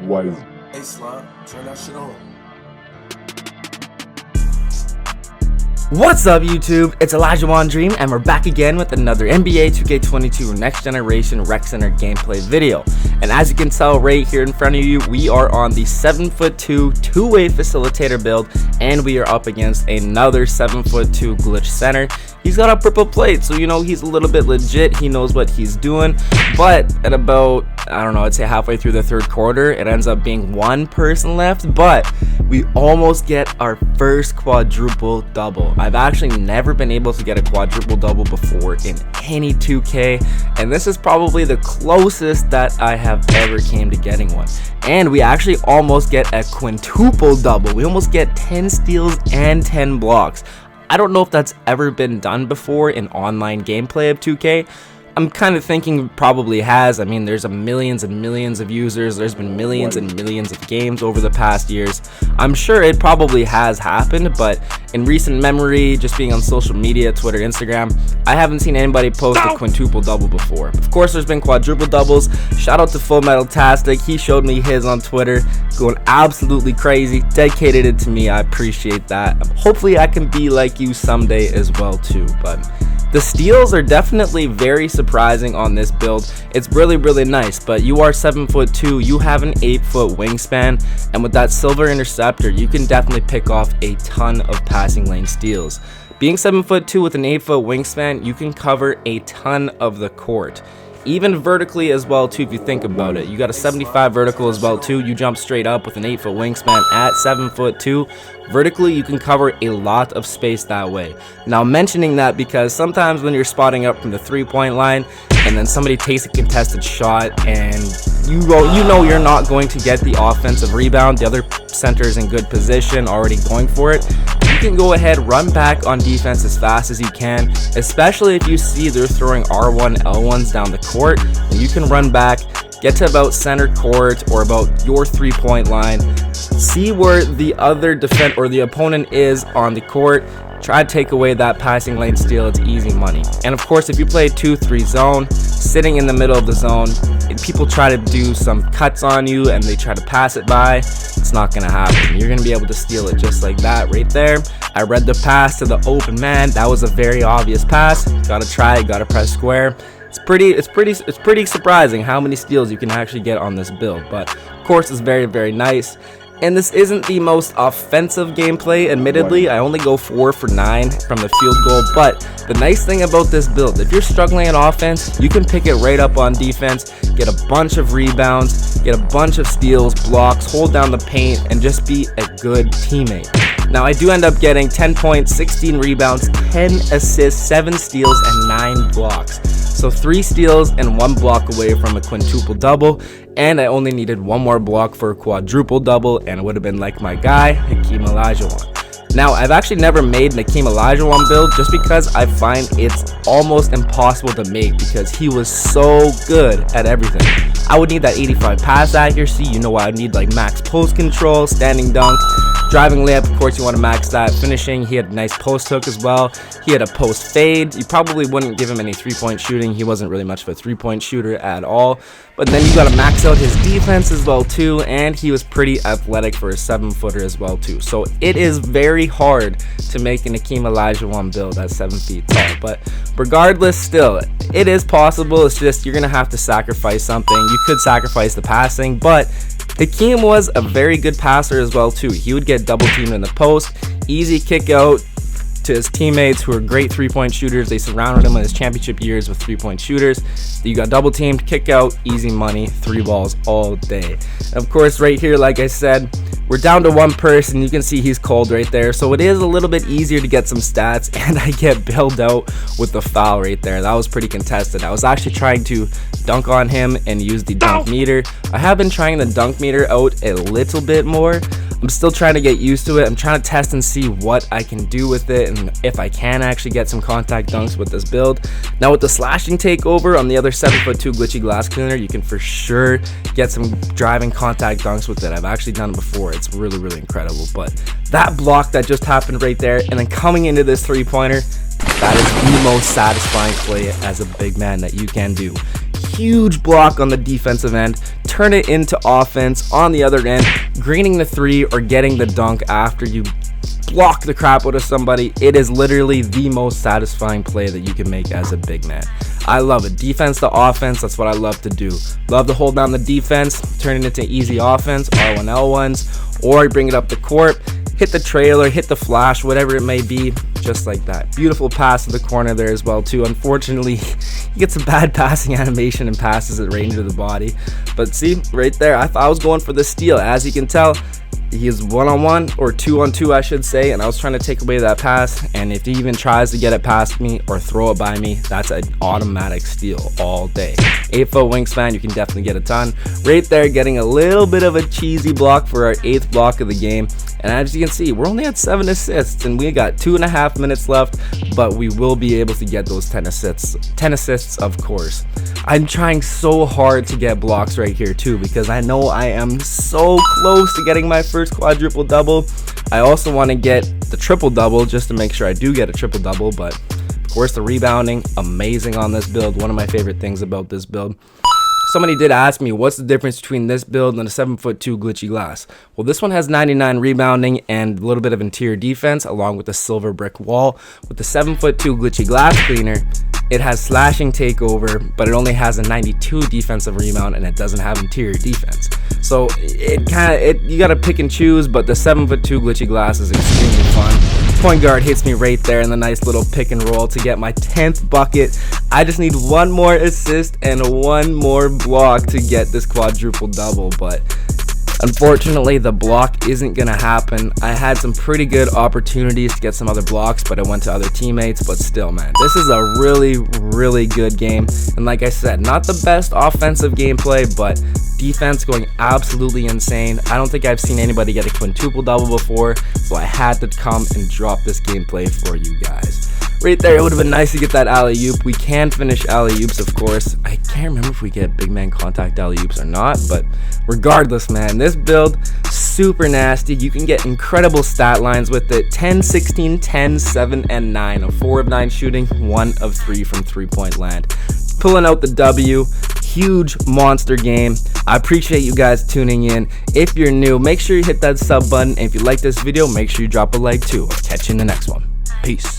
Wise. Hey Slot, turn that shit on. What's up YouTube, it's Elijah Dream and we're back again with another NBA 2K22 Next Generation Rec Center gameplay video. And as you can tell right here in front of you, we are on the 7'2" two-way facilitator build, and we are up against another 7'2" glitch center. He's got a purple plate, so you know he's a little bit legit, he knows what he's doing. But at about, I don't know, I'd say halfway through the third quarter, it ends up being one person left, but we almost get our first quadruple double. I've actually never been able to get a quadruple double before in any 2K, and this is probably the closest that I have ever came to getting one. And we actually almost get a quintuple double. We almost get 10 steals and 10 blocks. I don't know if that's ever been done before in online gameplay of 2K. I'm kind of thinking it probably has. I mean, there's millions and millions of users. There's been millions and millions of games over the past years. I'm sure it probably has happened, but in recent memory, just being on social media, Twitter, Instagram, I haven't seen anybody post a quintuple double before. Of course, there's been quadruple doubles. Shout out to Full Metal Tastic. He showed me his on Twitter, going absolutely crazy, dedicated it to me. I appreciate that. Hopefully I can be like you someday as well too, but the steals are definitely very surprising on this build. It's really nice, but you are 7'2", you have an 8-foot wingspan, and with that silver interceptor, you can definitely pick off a ton of passing lane steals. Being 7'2" with an 8-foot wingspan, you can cover a ton of the court. Even vertically as well too, if you think about it. You got a 75 vertical as well too. You jump straight up with an 8-foot wingspan at 7'2". Vertically, you can cover a lot of space that way. Now, mentioning that because sometimes when you're spotting up from the 3-point line and then somebody takes a contested shot and you know you're not going to get the offensive rebound, the other center is in good position, already going for it, you can go ahead, run back on defense as fast as you can, especially if you see they're throwing R1, L1s down the court, and you can run back, get to about center court or about your 3-point line, see where the other the opponent is on the court, try to take away that passing lane steal. It's easy money. And of course, if you play 2-3 zone, sitting in the middle of the zone, if people try to do some cuts on you and they try to pass it by, it's not gonna happen. You're gonna be able to steal it just like that right there. I read the pass to the open man. That was a very obvious pass. Gotta try it, gotta press square. It's pretty surprising how many steals you can actually get on this build, but of course it's very nice. And this isn't the most offensive gameplay, admittedly. I only go 4 for 9 from the field goal, but the nice thing about this build, if you're struggling on offense, you can pick it right up on defense, get a bunch of rebounds, get a bunch of steals, blocks, hold down the paint, and just be a good teammate. Now, I do end up getting 10 points, 16 rebounds, 10 assists, 7 steals, and 9 blocks. So 3 steals and 1 block away from a quintuple double, and I only needed 1 more block for a quadruple double, and it would have been like my guy, Hakeem Olajuwon. Now, I've actually never made an Hakeem Olajuwon build just because I find it's almost impossible to make because he was so good at everything. I would need that 85 pass accuracy, you know, I would need like max post control, standing dunk, driving layup, of course you want to max that, finishing, he had a nice post hook as well, he had a post fade, you probably wouldn't give him any 3-point shooting, he wasn't really much of a 3-point shooter at all, but then you got to max out his defense as well too, and he was pretty athletic for a 7-footer as well too, so it is very hard to make an Hakeem Olajuwon build at 7 feet tall, but regardless, still, it is possible. It's just you're gonna have to sacrifice something. You could sacrifice the passing, but Hakeem was a very good passer as well too. He would get double teamed in the post, easy kick out to his teammates who are great 3-point shooters. They surrounded him in his championship years with 3-point shooters. You got double teamed, kick out, easy money, 3 balls all day. And of course, right here, like I said, we're down to 1 person. You can see he's cold right there, so it is a little bit easier to get some stats, and I get bailed out with the foul right there. That was pretty contested. I was actually trying to dunk on him and use the dunk meter. I have been trying the dunk meter out a little bit more. I'm still trying to get used to it. I'm trying to test and see what I can do with it and if I can actually get some contact dunks with this build. Now with the slashing takeover on the other 7'2" glitchy glass cleaner, you can for sure get some driving contact dunks with it. I've actually done it before. It's really incredible. But that block that just happened right there and then coming into this 3-pointer, that is the most satisfying play as a big man that you can do. Huge block on the defensive end, turn it into offense on the other end, greening the 3 or getting the dunk after you block the crap out of somebody. It is literally the most satisfying play that you can make as a big man. I love it. Defense to offense, that's what I love to do. Love to hold down the defense, turn it into easy offense, R1 L1s, or bring it up the court, hit the trailer, hit the flash, whatever it may be, just like that. Beautiful pass to the corner there as well too. Unfortunately, he gets a bad passing animation and passes it right into the body. But see, right there, I thought I was going for the steal. As you can tell, he is 1-on-1 or 2-on-2 I should say, and I was trying to take away that pass, and if he even tries to get it past me or throw it by me, that's an automatic steal all day. 8-foot wingspan, you can definitely get a ton. Right there, getting a little bit of a cheesy block for our 8th block of the game. And as you can see, we're only at 7 assists and we got 2.5 minutes left, but we will be able to get those 10 assists, of course. I'm trying so hard to get blocks right here too, because I know I am so close to getting my first quadruple double. I also want to get the triple double just to make sure I do get a triple double, but of course the rebounding, amazing on this build. One of my favorite things about this build. Somebody did ask me, what's the difference between this build and a 7'2" glitchy glass? Well, this one has 99 rebounding and a little bit of interior defense along with the silver brick wall. With the 7'2" glitchy glass cleaner, it has slashing takeover, but it only has a 92 defensive rebound and it doesn't have interior defense. So you gotta pick and choose, but the 7'2" glitchy glass is extremely fun. Point guard hits me right there in the nice little pick and roll to get my 10th bucket. I just need one more assist and one more block to get this quadruple double, but unfortunately the block isn't gonna happen. I had some pretty good opportunities to get some other blocks, but I went to other teammates. But still, man, this is a really good game, and like I said, not the best offensive gameplay, but defense going absolutely insane. I don't think I've seen anybody get a quintuple double before, so I had to come and drop this gameplay for you guys. Right there, it would have been nice to get that alley-oop. We can finish alley-oops, of course. I can't remember if we get big man contact alley-oops or not, but regardless, man, this build, super nasty. You can get incredible stat lines with it. 10, 16, 10, 7, and 9. A 4 of 9 shooting, 1 of 3 from three-point land. Pulling out the W. Huge monster game. I appreciate you guys tuning in. If you're new, make sure you hit that sub button. And if you like this video, make sure you drop a like too. I'll catch you in the next one. Peace.